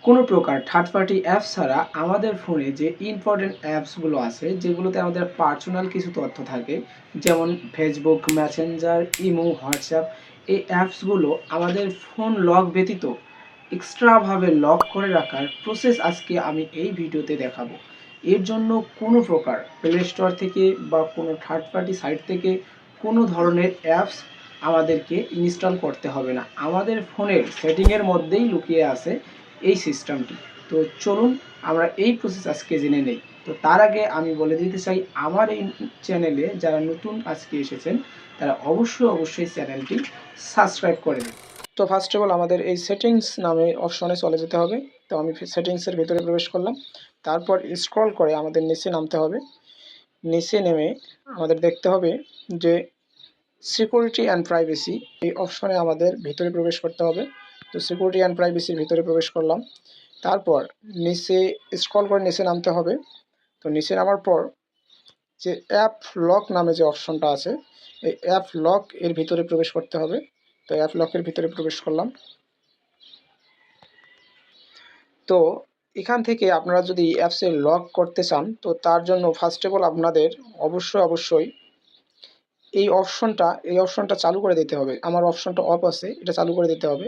কোনো প্রকার third party apps ছাড়া আমাদের ফোনে যে ইম্পর্টেন্ট অ্যাপসগুলো আছে, যেগুলোতে আমাদের পার্সোনাল কিছু তথ্য থাকে, যেমন ফেসবুক, মেসেঞ্জার, ইমো, হোয়াটসঅ্যাপ, এই অ্যাপসগুলো আমাদের ফোন লক ব্যতীত এক্সট্রাভাবে লক করে রাখার প্রসেস আজকে আমি এই ভিডিওতে দেখাবো। এর জন্য কোনো প্রকার প্লে স্টোর থেকে বা কোনো থার্ড পার্টি সাইট থেকে কোনো ধরনের অ্যাপস আমাদেরকে ইনস্টল করতে হবে না। আমাদের ফোনের সেটিংয়ের মধ্যেই লুকিয়ে আছে এই সিস্টেমটি। তো চলুন আমরা এই প্রসেস আজকে জেনে নেই। তো তার আগে আমি বলে দিতে চাই, আমার এই চ্যানেলে যারা নতুন আজকে এসেছেন তারা অবশ্যই চ্যানেলটি সাবস্ক্রাইব করে দিন। তো ফার্স্ট অফ অল আমাদের এই সেটিংস নামে অপশনে চলে যেতে হবে। তো আমি সেটিংসের ভিতরে প্রবেশ করলাম। তারপর স্ক্রল করে আমাদের নিচে নামতে হবে। নিচে নেমে আমাদের দেখতে হবে যে সিকিউরিটি অ্যান্ড প্রাইভেসি, এই অপশনে আমাদের ভিতরে প্রবেশ করতে হবে। তো সিকিউরিটি অ্যান্ড প্রাইভেসির ভিতরে প্রবেশ করলাম। তারপর নিচে স্ক্রল করে নিচে নামতে হবে। তো নিচে নামার পর যে অ্যাপ লক নামে যে অপশনটা আছে, এই অ্যাপ লক এর ভিতরে প্রবেশ করতে হবে। তো অ্যাপ লকের ভিতরে প্রবেশ করলাম। তো এখান থেকে আপনারা যদি অ্যাপসে লক করতে চান, তো তার জন্য ফার্স্ট অফ অল আপনাদের অবশ্যই এই অপশনটা চালু করে দিতে হবে। আমার অপশনটা অফ আছে, এটা চালু করে দিতে হবে।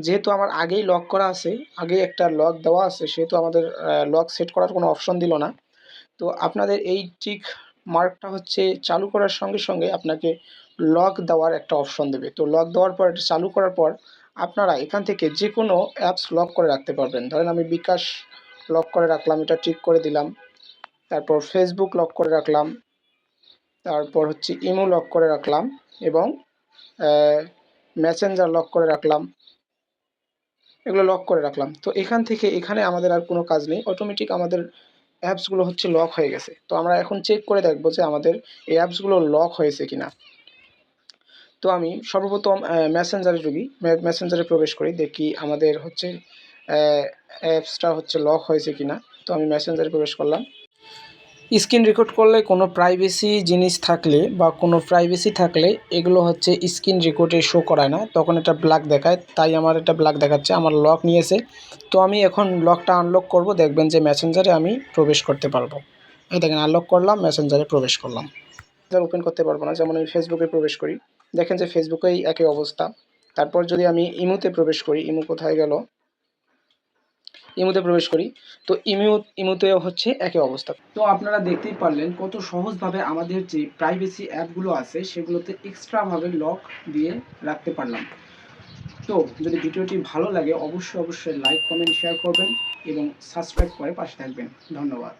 যেহেতু আমার আগেই লক করা আছে, আগেই একটা লক দেওয়া আছে, সেহেতু আমাদের লক সেট করার কোনো অপশন দিল না। তো আপনাদের এই টিক মার্কটা হচ্ছে চালু করার সঙ্গে আপনাকে লক দেওয়ার একটা অপশন দেবে। তো লক দেওয়ার পর এটা চালু করার পর আপনারা এখান থেকে যে কোনো অ্যাপস লক করে রাখতে পারবেন। ধরেন আমি বিকাশ লক করে রাখলাম, এটা টিক করে দিলাম। তারপর ফেসবুক লক করে রাখলাম। তারপর হচ্ছে ইমো লক করে রাখলাম এবং মেসেঞ্জার লক করে রাখলাম। এগুলো লক করে রাখলাম। তো এখান থেকে এখানে আমাদের আর কোনো কাজ নেই, অটোমেটিক আমাদের অ্যাপসগুলো হচ্ছে লক হয়ে গেছে। তো আমরা এখন চেক করে দেখবো যে আমাদের এই অ্যাপসগুলো লক হয়েছে কিনা। তো আমি সর্বপ্রথম মেসেঞ্জারে ঢুকি, মেসেঞ্জারে প্রবেশ করি, দেখি আমাদের হচ্ছে অ্যাপসটা হচ্ছে লক হয়েছে কিনা। তো আমি মেসেঞ্জারে প্রবেশ করলাম। স্ক্রিন রেকর্ড করলে কোনো প্রাইভেসি জিনিস থাকলে বা কোনো প্রাইভেসি থাকলে এগুলো হচ্ছে স্ক্রিন রেকর্ডে শো করায় না, তখন এটা ব্ল্যাক দেখায়। তাই আমার এটা ব্ল্যাক দেখাচ্ছে, আমার লক নিয়েছে। তো আমি এখন লকটা আনলক করব, দেখবেন যে মেসেঞ্জারে আমি প্রবেশ করতে পারবো। এই দেখেন আনলক করলাম, মেসেঞ্জারে প্রবেশ করলাম। ওপেন করতে পারবো না, যেমন আমি ফেসবুকে প্রবেশ করি, দেখেন যে ফেসবুকেই একই অবস্থা। তারপর যদি আমি ইমোতে প্রবেশ করি, ইমো কোথায় গেল, ইমোতে প্রবেশ করি, তো ইমোতেও হচ্ছে একই অবস্থা। তো আপনারা দেখতেই পারলেন কত সহজভাবে আমাদের যে প্রাইভেসি অ্যাপগুলো আছে সেগুলোতে এক্সট্রাভাবে লক দিয়ে রাখতে পারলাম। তো যদি ভিডিওটি ভালো লাগে অবশ্যই লাইক, কমেন্ট, শেয়ার করবেন এবং সাবস্ক্রাইব করে পাশে থাকবেন। ধন্যবাদ।